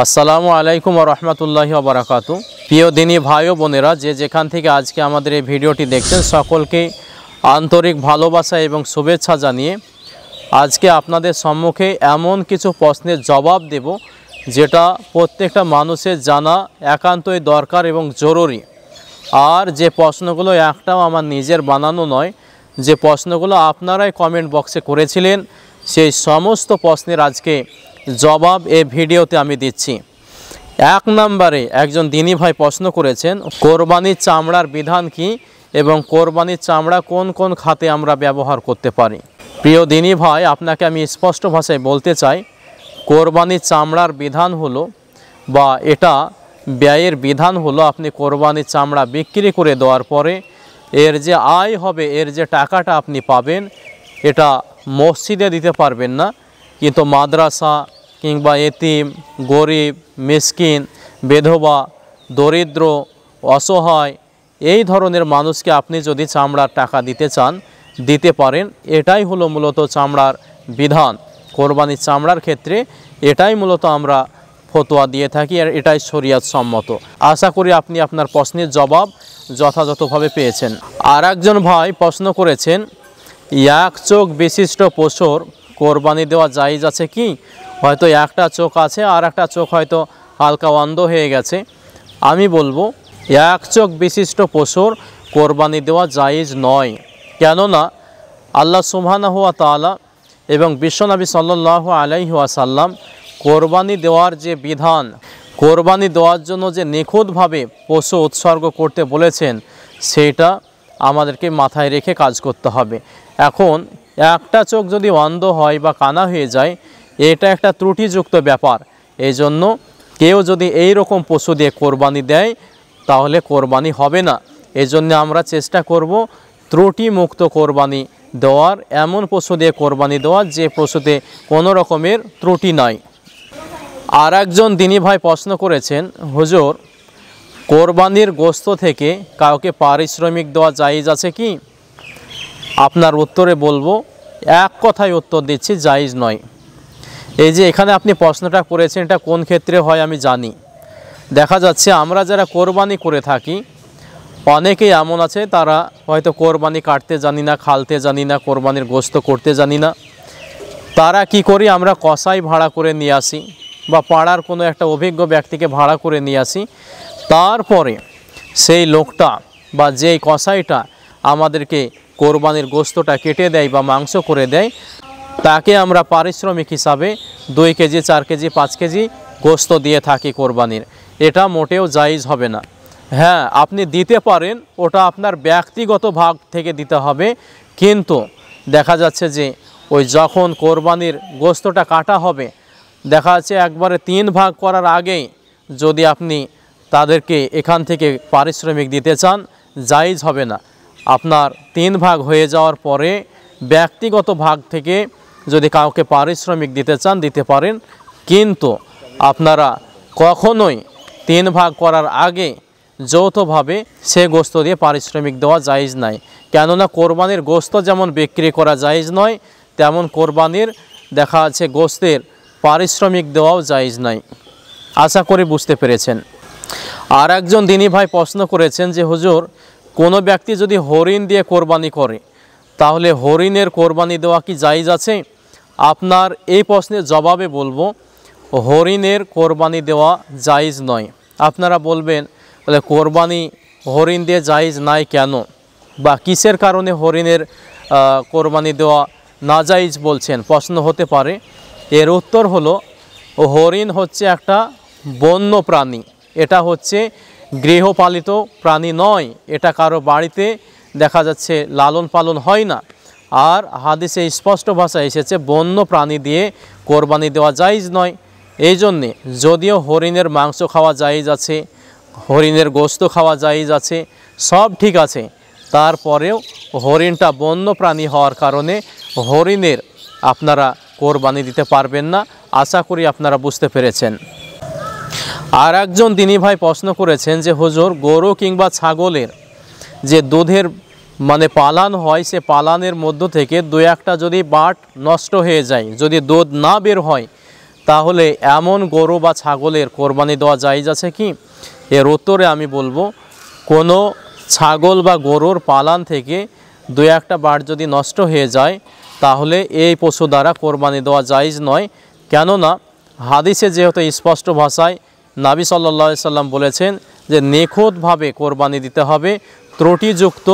আসসালামু আলাইকুম ওয়া রাহমাতুল্লাহি ওয়া বারাকাতু। প্রিয় দিনী ভাই ও বোনেরা, যে যেখান থেকে আজকে আমাদের এই ভিডিওটি দেখছেন, সকলকে আন্তরিক ভালোবাসা এবং শুভেচ্ছা জানিয়ে আজকে আপনাদের সম্মুখে এমন কিছু প্রশ্নের জবাব দেব যেটা প্রত্যেকটা মানুষের জানা একান্তই দরকার এবং জরুরি। আর যে প্রশ্নগুলো একটাও আমার নিজের বানানো নয়, যে প্রশ্নগুলো আপনারাই কমেন্ট বক্সে করেছিলেন, সেই সমস্ত প্রশ্নের আজকে জবাব এই ভিডিওতে আমি দিচ্ছি। এক নম্বরে একজন দিনী ভাই প্রশ্ন করেছেন, কোরবানির চামড়ার বিধান কি এবং কোরবানির চামড়া কোন কোন খাতে আমরা ব্যবহার করতে পারি। প্রিয় দিনী ভাই, আপনাকে আমি স্পষ্ট ভাষায় বলতে চাই, কোরবানির চামড়ার বিধান হলো বা এটা ব্যয়ের বিধান হলো, আপনি কোরবানির চামড়া বিক্রি করে দেওয়ার পরে এর যে আয় হবে, এর যে টাকাটা আপনি পাবেন, এটা মসজিদে দিতে পারবেন না, কিন্তু মাদ্রাসা কিংবা এতিম, গরিব, মিসকিন, বেধবা, দরিদ্র, অসহায় এই ধরনের মানুষকে আপনি যদি চামড়ার টাকা দিতে চান, দিতে পারেন। এটাই হলো মূলত চামড়ার বিধান। কোরবানির চামড়ার ক্ষেত্রে এটাই মূলত আমরা ফতোয়া দিয়ে থাকি, আর এটাই শরীয়ত সম্মত। আশা করি আপনি আপনার প্রশ্নের জবাব যথাযথভাবে পেয়েছেন। আর একজন ভাই প্রশ্ন করেছেন, এক চোখ বিশিষ্ট পশুর কোরবানি দেওয়া জায়েজ আছে কি? হয়তো একটা চোখ আছে আর একটা চোখ হয়তো হালকা অন্ধ হয়ে গেছে। আমি বলবো এক চোখ বিশিষ্ট পশুর কোরবানি দেওয়া জায়েজ নয়। কেননা আল্লাহ সুবহানাহু ওয়া তাআলা এবং বিশ্বনবী সাল্লাল্লাহু আলাইহি ওয়াসাল্লাম কোরবানি দেওয়ার যে বিধান, কোরবানি দেওয়ার জন্য যে নিখুঁতভাবে পশু উৎসর্গ করতে বলেছেন, সেটা আমাদেরকে মাথায় রেখে কাজ করতে হবে। এখন একটা চোখ যদি অন্ধ হয় বা কানা হয়ে যায়, এটা একটা ত্রুটিযুক্ত ব্যাপার। এই জন্য কেউ যদি এই রকম পশু দিয়ে কোরবানি দেয়, তাহলে কোরবানি হবে না। এই জন্য আমরা চেষ্টা করব ত্রুটিমুক্ত কোরবানি দেওয়ার, এমন পশু দিয়ে কোরবানি দেওয়ার যে পশুতে কোনো রকমের ত্রুটি নাই। আর একজন দিনী ভাই প্রশ্ন করেছেন, হুজুর, কোরবানির গোশত থেকে কাউকে পারিশ্রমিক দেওয়া জায়েজ আছে কি? আপনার উত্তরে বলবো, এক কথায় উত্তর দিচ্ছি, জায়েজ নয়। এই যে এখানে আপনি প্রশ্নটা করেছেন, এটা কোন ক্ষেত্রে হয় আমি জানি। দেখা যাচ্ছে আমরা যারা কোরবানি করে থাকি, অনেকেই এমন আছে তারা হয়তো কোরবানি কাটতে জানি না, খালতে জানি না, কোরবানির গোশত করতে জানি না। তারা কি করি, আমরা কসাই ভাড়া করে নিয়ে আসি বা পাড়ার কোনো একটা অভিজ্ঞ ব্যক্তিকে ভাড়া করে নিয়ে আসি। তারপরে সেই লোকটা বা যেই কসাইটা আমাদেরকে কোরবানির গোশতটা কেটে দেয় বা মাংস করে দেয়, তাকে আমরা পারিশ্রমিক হিসাবে 2 কেজি, 4 কেজি, 5 কেজি গোশত দিয়ে থাকি কোরবানির। এটা মোটেও জায়েজ হবে না। হ্যাঁ, আপনি দিতে পারেন, ওটা আপনার ব্যক্তিগত ভাগ থেকে দিতে হবে, কিন্তু দেখা যাচ্ছে যে ওই যখন কোরবানির গোশতটা কাটা হবে, দেখা যাচ্ছে একবারে 3 ভাগ করার আগেই যদি আপনি তাদেরকে এখান থেকে পারিশ্রমিক দিতে চান, জায়েজ হবে না। আপনার 3 ভাগ হয়ে যাওয়ার পরে ব্যক্তিগত ভাগ থেকে যদি কাউকে পারিশ্রমিক দিতে চান, দিতে পারেন, কিন্তু আপনারা কখনোই 3 ভাগ করার আগে যৌথভাবে সে গোশত দিয়ে পারিশ্রমিক দেওয়া জায়েজ নাই। কেননা কোরবানির গোশত যেমন বিক্রি করা জায়েজ নয়, তেমন কোরবানির দেখা আছে গোশতের পারিশ্রমিক দেওয়াও জায়েজ নাই। আশা করি বুঝতে পেরেছেন। আর একজন দিনী ভাই প্রশ্ন করেছেন যে, হুজুর, কোনো ব্যক্তি যদি হরিণ দিয়ে কোরবানি করে, তাহলে হরিণের কোরবানি দেওয়া কি জায়েজ আছে? আপনার এই প্রশ্নের জবাবে বলবো, হরিণের কোরবানি দেওয়া জায়েজ নয়। আপনারা বলবেন, তাহলে কোরবানি হরিণ দিয়ে জায়েজ নাই কেন, বা কিসের কারণে হরিণের কোরবানি দেওয়া নাজায়েজ বলছেন, প্রশ্ন হতে পারে। এর উত্তর হলো, হরিণ হচ্ছে একটা বন্য প্রাণী, এটা হচ্ছে গৃহপালিত প্রাণী নয়, এটা কারো বাড়িতে দেখা যাচ্ছে লালন পালন হয় না। আর হাদিসে স্পষ্ট ভাষায় এসেছে, বন্য প্রাণী দিয়ে কোরবানি দেওয়া জায়েজ নয়। এই জন্যে যদিও হরিণের মাংস খাওয়া জায়েজ আছে, হরিণের গোশত খাওয়া জায়েজ আছে, সব ঠিক আছে, তারপরেও হরিণটা বন্য প্রাণী হওয়ার কারণে হরিণের আপনারা কোরবানি দিতে পারবেন না। আশা করি আপনারা বুঝতে পেরেছেন। আর একজন দিনী ভাই প্রশ্ন করেছেন যে, হুজুর, গরু কিংবা ছাগলের যে দুধের পালান হয়, সে পালানের মধ্য থেকে 2-1টা যদি বাট নষ্ট হয়ে যায়, যদি দুধ না বের হয়, তাহলে এমন গরু বা ছাগলের কোরবানি দেওয়া জায়েজ আছে কি? এর উত্তরে আমি বলবো, কোনো ছাগল বা গরুর পালান থেকে দু একটা বার যদি নষ্ট হয়ে যায় তাহলে এই পশু দ্বারা কোরবানি দেওয়া জায়েজ নয়। কেননা হাদিসে যেহেতু স্পষ্ট ভাষায় নবী সাল্লাল্লাহু আলাইহি সাল্লাম বলেছেন যে নিখুঁতভাবে কোরবানি দিতে হবে, ত্রুটিযুক্ত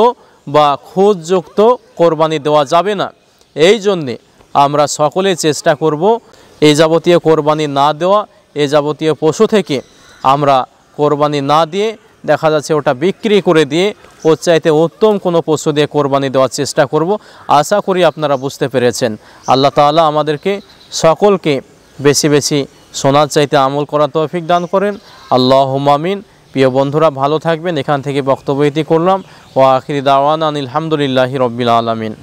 বা খুঁতযুক্ত কোরবানি দেওয়া যাবে না। এই জন্যে আমরা সকলে চেষ্টা করব এই যাবতীয় কোরবানি না দেওয়া, এই যাবতীয় পশু থেকে আমরা কোরবানি না দিয়ে দেখা যাচ্ছে ওটা বিক্রি করে দিয়ে ওর চাইতে উত্তম কোনো পশু দিয়ে কোরবানি দেওয়ার চেষ্টা করব। আশা করি আপনারা বুঝতে পেরেছেন। আল্লাহ তাআলা আমাদেরকে সকলকে বেশি বেশি শোনার চাইতে আমল করার তৌফিক দান করেন। আল্লাহুম্মা আমিন। প্রিয় বন্ধুরা ভালো থাকবেন। এখান থেকে বক্তব্য ইতি করলাম। ওয়া আখিরি দাওয়ানা আনিল হামদুলিল্লাহি রাব্বিল আলামিন।